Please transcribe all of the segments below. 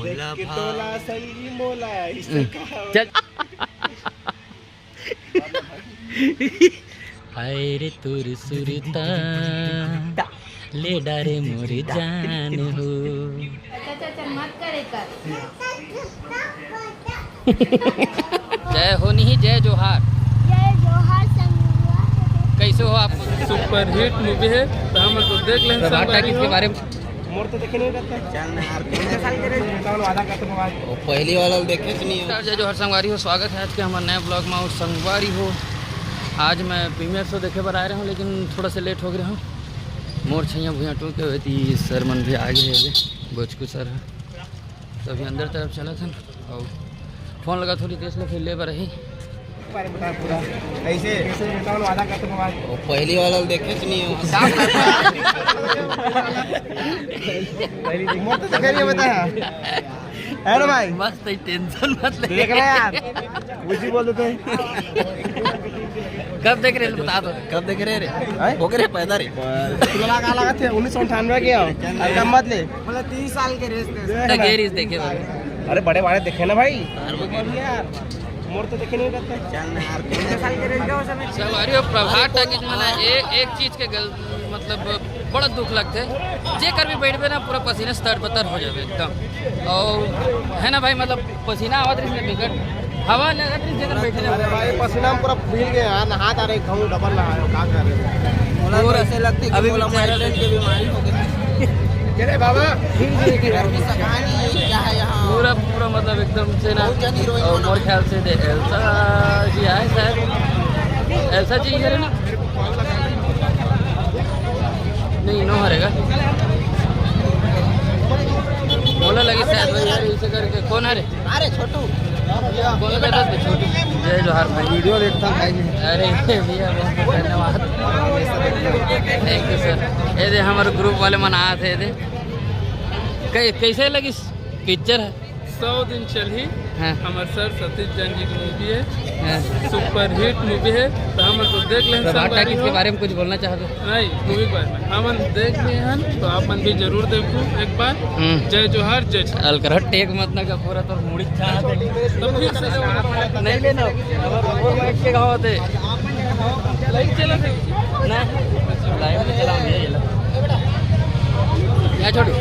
मोला तोला संगी मोला चल हाय रे तुर सुरता ले डारे मोर जान हो। मत करे कर। जय हो नहीं जय जोहार। जय जोहार संगवा। कैसे हो आप? सुपर हिट मूवी है तो हम तो देख लें। प्रभात टाकीज के बारे में मोर तो देखे नहीं करता चल ना यार कितने साल के रे वादा करते मोबाइल पहली वाला देखे कि नहीं। जय जोहार संगवारी हो, स्वागत है आज के हमारे नए ब्लॉग में। संगवारी हो, आज मैं प्रीमियर शो देखे पर आ रहा हूँ लेकिन थोड़ा सा लेट हो गया हूँ। मोर छैया भूया टूट के हुई थी, सर मन भी आ गए है, बोचकू सर है तो अभी अंदर तरफ चला था और फ़ोन लगा थोड़ी देर से फिर ले पर रही। पूरा ऐसे वादा करते मोबाइल पहली वाला देखे कि नहीं। मोर तो देखे नहीं बताया है ना भाई। मस्त टेंशन मत ले देख ले यार उसी बोल देते हैं। कब देख रहे बता दो, कब देख रहे रे हो गए पैदा रे तुला का लगा थे 1998 के आओ कम मत ले मतलब 30 साल के रेस गेरीज देखे भाई। अरे बड़े बड़े देखे ना भाई यार मोर तो देखे नहीं करता चल ना यार कितने साल के रेस का समय सवारी हो। प्रभात टाकीज में ना एक चीज के मतलब बड़ा दुख लगते जे कर भी बैठबे ना पूरा पसीना से तरबतर हो जाए एकदम। और है ना भाई मतलब पसीना आवत रही बिगड़ हवा लगत रही जगह बैठे अरे भाई पसीना में पूरा भीग गए यार नहा आ रहे घाव डबल नहा का कर रहे और ऐसे लगते अभी माइग्रेन की बीमारी हो गई। अरे बाबा पूरा पूरा मतलब एकदम से ना। और मोर ख्याल से एल्सा जी आए शायद, एल्सा जी करे ना नहीं नो हरेगा बोला लगी शायद भाई यार इसे करके कौन है रे। अरे छोटू कौन कहता है छोटू। जय जोहार भाई, वीडियो देखता भाई। अरे भैया बहुत धन्यवाद, थैंक यू सर। ये दे हमारे ग्रुप वाले मना थे दे कैसे लगी पिक्चर है 100 दिन चली हाँ। हमारे सर सतीश जैन जी की मूवी है हाँ। सुपर हिट मूवी है तो हम तो देख लें। प्रभात टाकीज के बारे में कुछ बोलना चाहते नहीं मूवी के बारे में हम देख लिए हैं तो आप मन भी जरूर देखो एक बार। जय जोहार जय अलकर टेक मत ना का पूरा तो मुड़ी चाहते नहीं लेना और बैठ के गाँव होते लाइक चला थे ना लाइव में चला क्या छोड़ू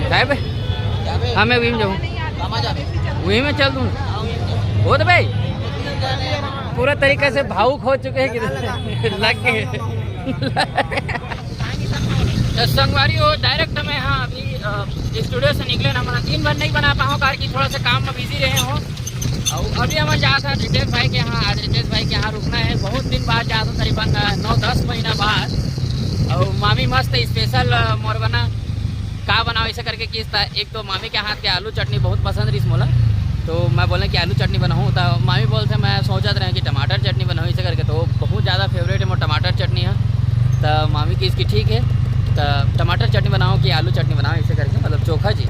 काय पे हाँ मैं वहीं में जाऊँ वहीं में चल दूँ हो तो भाई पूरा तरीके से भावुक हो चुके हैं कि लग गए संगवारी हो। डायरेक्ट मैं यहाँ अभी स्टूडियो से निकले ना, हमारा दिन भर नहीं बना पाऊँ कार की थोड़ा सा काम में बिजी रहे हो। और अभी हम जा था रितेश भाई के यहाँ, आज रितेश भाई के यहाँ रुकना है। बहुत दिन बाद जा था, करीबन 9-10 महीना बाद। और मामी मस्त स्पेशल मोरबना का बनाओ ऐसे करके किस था। एक तो मामी के हाथ के आलू चटनी बहुत पसंद रही मोला, तो मैं बोले कि आलू चटनी बनाऊँ तो मामी बोलते मैं सोचा रहे कि टमाटर चटनी बनाऊँ ऐसे करके। तो बहुत ज़्यादा फेवरेट है मोर टमाटर चटनी है तो मामी की इसकी ठीक है तो टमाटर चटनी बनाओ कि आलू चटनी बनाओ ऐसे करके मतलब चोखा जी।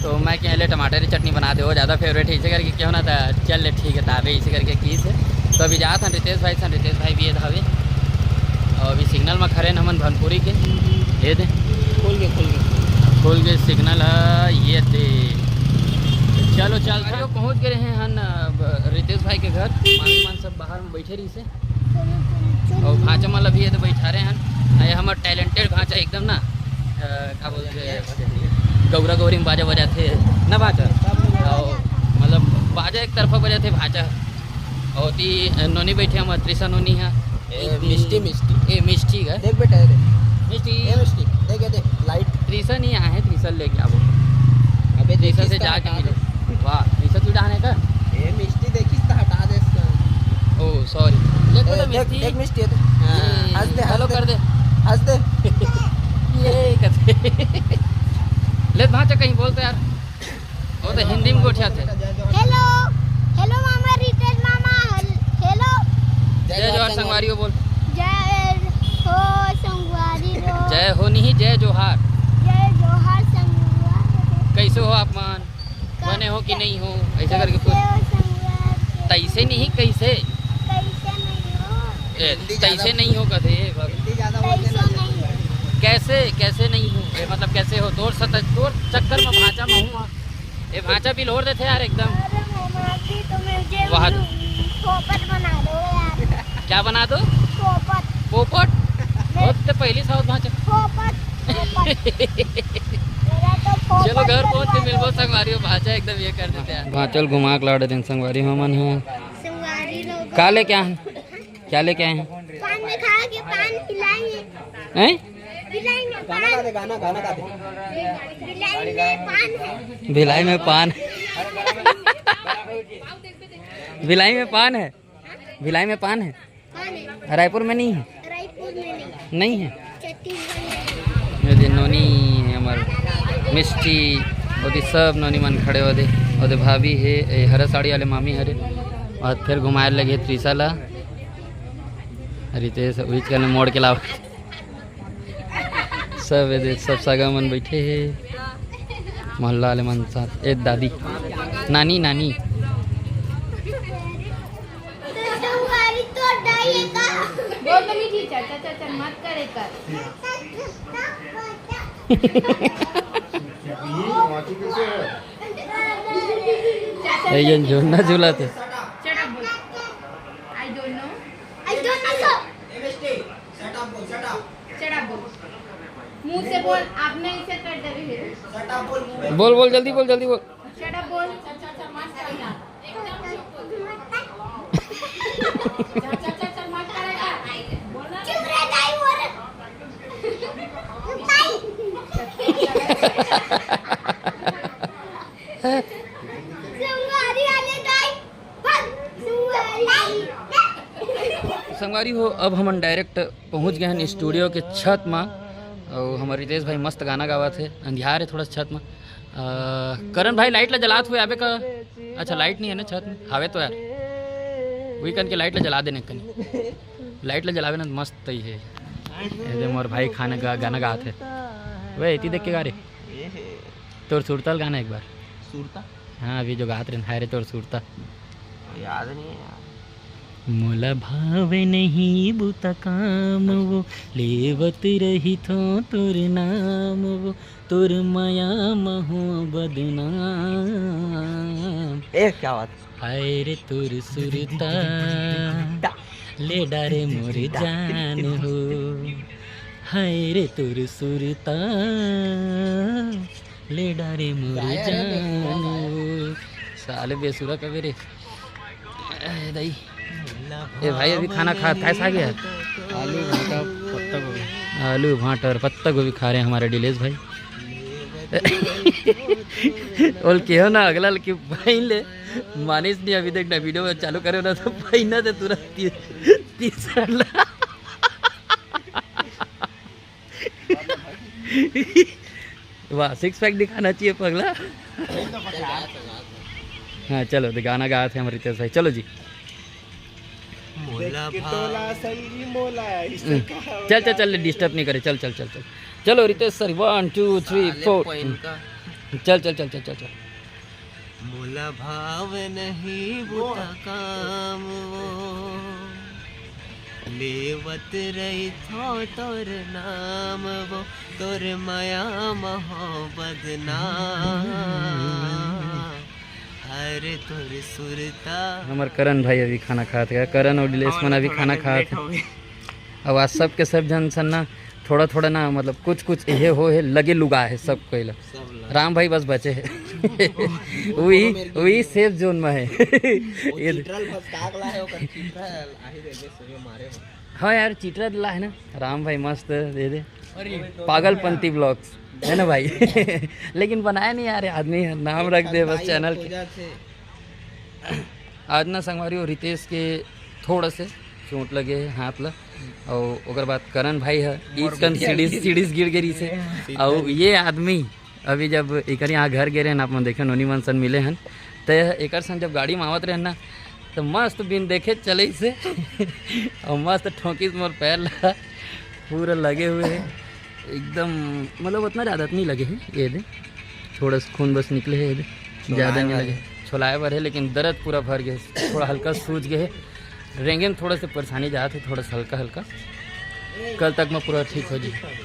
तो मैं क्या ले टमाटर की चटनी बना दे वो ज़्यादा फेवरेट है ऐसे करके क्यों ना था। चल ले ठीक है ताबे ऐसे करके किस है। तो अभी जा था रितेश भाई भी ये धावे और अभी सिग्नल में खड़े न हमन भनपुरी के ये दे खोल के सिग्नल है ये दे। चलो चल पहुँच गए हैं हम रितेश भाई के घर। मान सब बाहर में बैठे रही से और भांचा मतलब भी है तो बैठा रहे हैं। ये हमारे टैलेंटेड भांचा एकदम ना क्या बोलते गौरा गौरी में बाजा बजाते ना भांचा और मतलब बाजा एक तरफा बजाते भांचा और ती नोनी बैठे हम त्रिशा नोनी है मिष्टी का देख बेटा मिष्टी देख लाइट त्रिशा नहीं आए हैं, त्रिशा लेके आओ। अबे त्रिशा से जाके मिले। वाह त्रिशा तू डाने का ए मिष्टी देखिस त हटा दे इसका। ओ सॉरी देख मिष्टी है तो हंस दे हेलो कर दे हंस दे ये कहते ले भांचा कहीं बोलते यार वो तो हिंदी में गोठिया थे। हेलो हेलो मामा रितेश मामा हेलो। जय जोहार संगवारी हो बोल। जय हो संगवारी हो। जय हो नहीं जय जोहार। जय जोहार संगवारी। कैसे हो आप मान बने हो कि नहीं हो ऐसा करके पूछ। तैसे नहीं कैसे तैसे नहीं हो कथे कैसे कैसे नहीं हो मतलब कैसे हो तोर चक्कर में भाषा में हूँ ये भांचा भी लोर देते यार एकदम। अरे मामा जी तो मुझे वाह। पोपट बना दो यार। क्या बना दो? पोपट पोपट। बहुत तो पहली साउथ भांचा। पोपट मेरा तो पोपट चलो घर पहुंच के बनवा मिलबो दो। संगवारी भांचा एकदम ये कर देते हैं। भांचल घुमा के लाड़ दें संगवारी हमन है। संगवारी लोग का लेके आए हैं? क्या लेके आए हैं? पान में खा के पान खिलाएंगे। हैं? खिलाएंगे गाना गा पान। दे, गाना गा दे। खिलाएंगे पान है। भिलाई में पान। भिलाई में पान है। भिलाई में पान है। पान है रायपुर में नहीं है। रायपुर में नहीं, नहीं है। छत्तीसगढ़ में। ये नोनी हमार मिष्टी ओदी सब नोनी मन खड़े ओदे ओदे भाभी है ए हरा साड़ी वाले मामी हरे और फिर घुमाए लगे त्रिशा ला रितेश बीच के मोड़ के लाओ सब ये सब सगा मन बैठे है मोहल्ला वाले मन साथ एक दादी नानी नानी तो संगवारी तो डाइएगा। बोल तो नहीं थी चल मत करे कर। ये झूलना झूला थे Shut up, बोल। I don't know. I don't know so. Shut up, बोल। मुंह से बोल, आपने इसे कर दे। बोल बोल जल्दी बोल जल्दी बोल Shut up, बोल। मत करेगा। चुप रह दाई मोर। दाई। संगवारी वाले दाई। भाग। संगवारी। संगवारी हो अब हम डायरेक्ट पहुंच गए हैं स्टूडियो के छत में और हमारे रितेश भाई मस्त गाना गावा थे अंधियार है थोड़ा सा छत में करण भाई लाइट ला जलात हुए आबे का अच्छा लाइट नहीं है ना छत में हावे तो यार वही कन के लाइट ला जला देने कन लाइट ला जलावे ना तो मस्त ही है ये मोर भाई खाना गाना गा थे वह इतनी देख के गा रहे तोर सुरताल गाना एक बार सुरता हाँ अभी जो गात रहे हाय रे तोर सुरता याद नहीं है यार। मोला भावे नहीं बुता काम वो लेवत रही थो तोर नाम वो तोर माया महो बदनाम ए क्या बात। हाय रे तोर सुरता ले डारे मोर जान हो हाय रे तोर सुरता ले डारे मोर जान हो साले बेसुरा कबे रे दई ए भाई अभी खाना खा कैसा आ गया आलू भाटा पत्ता गोभी आलू भाटा और पत्ता गोभी खा रहे हैं हमारे डिलेश भाई और क्यों ना अगला कि भाई ले मानिस नहीं अभी देखना वीडियो में चालू करे ना तो भाई ना तो तुरंत तीसरा वाह सिक्स पैक दिखाना चाहिए पगला हाँ चलो तो गाना गाया थे हमारे रितेश भाई चलो जी चल चल चल डिस्टर्ब नहीं करे चल चल चल चल चलो रितेश सर 1 2 3 4 चल चल चल चल चल चल मोला भाव नहीं बुता काम वो लेवत रही थो तोर नाम वो तोर माया मोहब्बत नाम हरे तोर सुरता। हमारे करण भाई अभी खाना खाते हैं करण और डिलेश मन अभी खाना खाते हैं अब आज सब के सब जन सन ना थोड़ा थोड़ा ना मतलब कुछ कुछ ये हो है लगे लुगा है सब कोई राम भाई बस बचे है वही सेफ जोन में है ये हाँ यार चीटरा दिला है ना राम भाई मस्त दे दे पागलपंती ब्लॉग्स है ना भाई लेकिन बनाया नहीं यार आदमी नाम रख दे बस चैनल के आज ना संगवारी और रितेश के थोड़ा से चोट लगे है हाथ ला और ओकर बाद करण भाई है ईकन सीढ़ीज गिर गिरी से और ये आदमी अभी जब एक यहाँ घर गिरे हैं आप मन देखे नोनी मन सन मिले हैं तो एक सन जब गाड़ी में आवत रहे ना तो मस्त बिन देखे चले से और मस्त ठोंकी मोर पैर लगा पूरा लगे हुए है एकदम मतलब उतना ज़्यादा नहीं लगे हैं ये दे थोड़ा सा खून बस निकले है ये ज़्यादा नहीं लगे छोलाए पर है लेकिन दर्द पूरा भर गया थोड़ा हल्का सूज गए है रेंगे में थोड़ा सा परेशानी जाते थोड़ा सा हल्का हल्का कल तक में पूरा ठीक हो जाए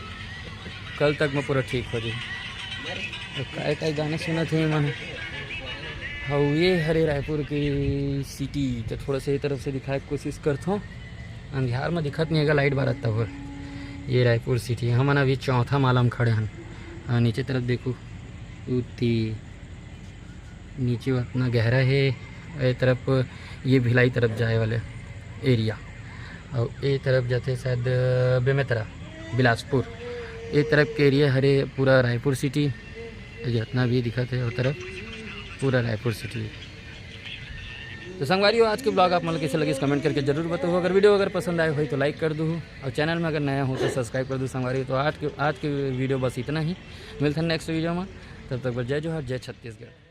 कल तक में पूरा ठीक हो जाए काय काय गाने सुनत हे मन हाँ ये हरे रायपुर की सिटी तो थोड़ा सा ये तरफ से दिखाए की कोशिश करता हूँ। अंधियार में दिखत नहीं है लाइट बारत तब ये रायपुर सिटी हमन अभी चौथा माला में खड़े हैं। नीचे तरफ देखो उतनी नीचे उतना गहरा है। ये तरफ ये भिलाई तरफ जाए वाले एरिया और ये तरफ जाते शायद बेमेतरा बिलासपुर ये तरफ के एरिया हरे पूरा रायपुर सिटी जितना भी दिखत है वो तरफ पूरा रायपुर सिटी। तो संगवारियों आज के ब्लॉग आप मतलब कैसे लगे इस कमेंट करके जरूर बताओ। अगर वीडियो अगर पसंद आए हो तो लाइक कर दो और चैनल में अगर नया हो तो सब्सक्राइब कर दो संगवारियों। तो आज के वीडियो बस इतना ही, मिलते हैं नेक्स्ट वीडियो में। तब तक जय जोहार, जय छत्तीसगढ़।